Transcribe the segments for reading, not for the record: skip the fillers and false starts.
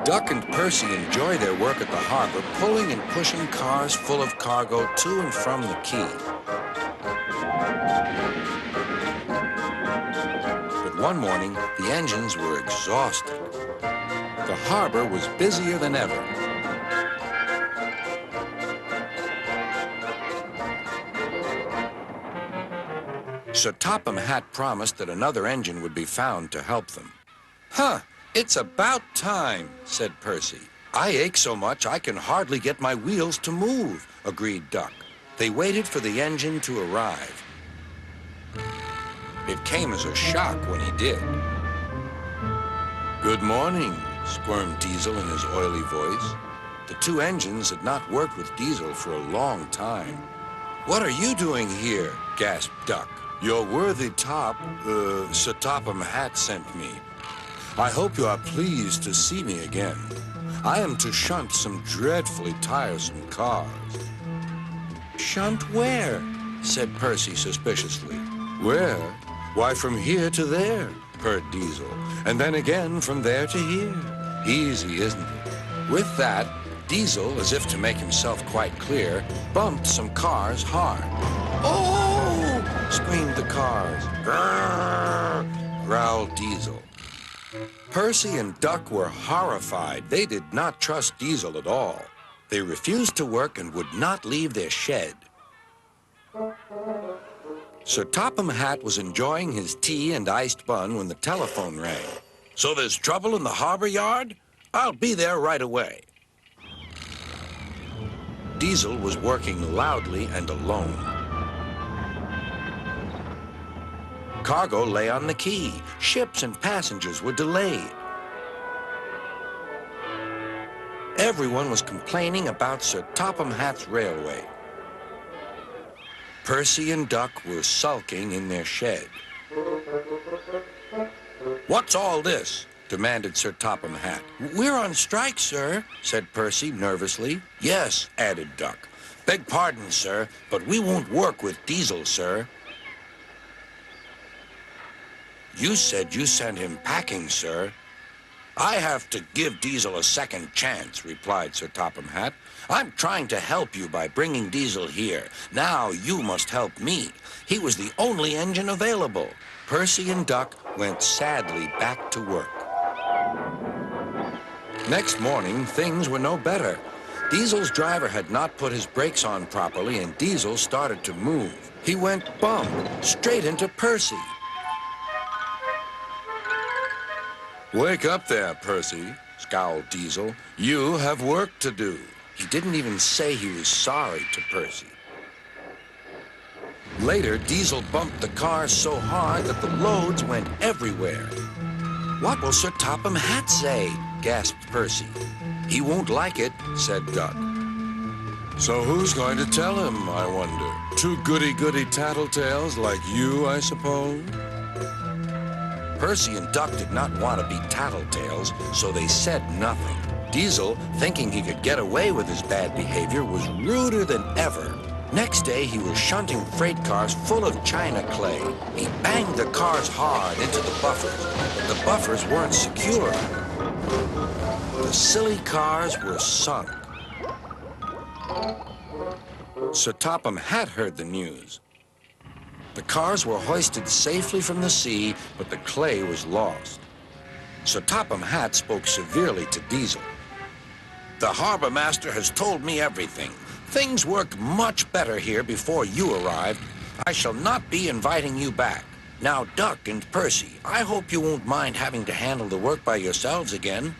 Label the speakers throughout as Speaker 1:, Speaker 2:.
Speaker 1: Duck and Percy enjoy their work at the harbor, pulling and pushing cars full of cargo to and from the quay. But one morning, the engines were exhausted. The harbor was busier than ever. Sir Topham Hatt promised that another engine would be found to help them. "Huh, it's about time," said Percy. "I ache so much I can hardly get my wheels to move," agreed Duck. They waited for the engine to arrive. It came as a shock when he did. "Good morning," squirmed Diesel in his oily voice. The two engines had not worked with Diesel for a long time. "What are you doing here?" gasped Duck. "Your worthy Sir Topham Hatt sent me. I hope you are pleased to see me again. I am to shunt some dreadfully tiresome cars." "Shunt where?" said Percy suspiciously. "Where? Why, from here to there," purred Diesel, "and then again from there to here. Easy, isn't it?" With that, Diesel, as if to make himself quite clear, bumped some cars hard. "Oh!" screamed the cars. "Grrr!" growled Diesel. Percy and Duck were horrified. They did not trust Diesel at all. They refused to work and would not leave their shed. Sir Topham Hatt was enjoying his tea and iced bun when the telephone rang. "So there's trouble in the harbor yard? I'll be there right away." Diesel was working loudly and alone. Cargo lay on the quay. Ships and passengers were delayed. Everyone was complaining about Sir Topham Hatt's railway. Percy and Duck were sulking in their shed. "What's all this?" demanded Sir Topham Hatt. "We're on strike, sir," said Percy nervously. "Yes," added Duck. "Beg pardon, sir, but we won't work with Diesel, sir." "You said you sent him packing, sir." "I have to give Diesel a second chance," replied Sir Topham Hatt. "I'm trying to help you by bringing Diesel here. Now you must help me. He was the only engine available." Percy and Duck went sadly back to work. Next morning, things were no better. Diesel's driver had not put his brakes on properly, and Diesel started to move. He went bump straight into Percy. "Wake up there, Percy," scowled Diesel. "You have work to do." He didn't even say he was sorry to Percy. Later, Diesel bumped the cars so hard that the loads went everywhere. "What will Sir Topham Hatt say?" gasped Percy. "He won't like it," said Duck. "So who's going to tell him, I wonder? Two goody-goody tattletales like you, I suppose?" Percy and Duck did not want to be tattletales, so they said nothing. Diesel, thinking he could get away with his bad behavior, was ruder than ever. Next day, he was shunting freight cars full of china clay. He banged the cars hard into the buffers, but the buffers weren't secure. The silly cars were sunk. Sir Topham Hatt heard the news. The cars were hoisted safely from the sea, but the clay was lost. Sir Topham Hatt spoke severely to Diesel. "The harbor master has told me everything. Things worked much better here before you arrived. I shall not be inviting you back. Now, Duck and Percy, I hope you won't mind having to handle the work by yourselves again."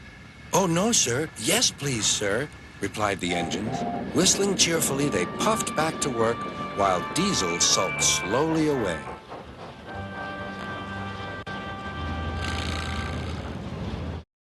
Speaker 1: "Oh, no, sir. Yes, please, sir," replied the engines. Whistling cheerfully, they puffed back to work while Diesel sulked slowly away.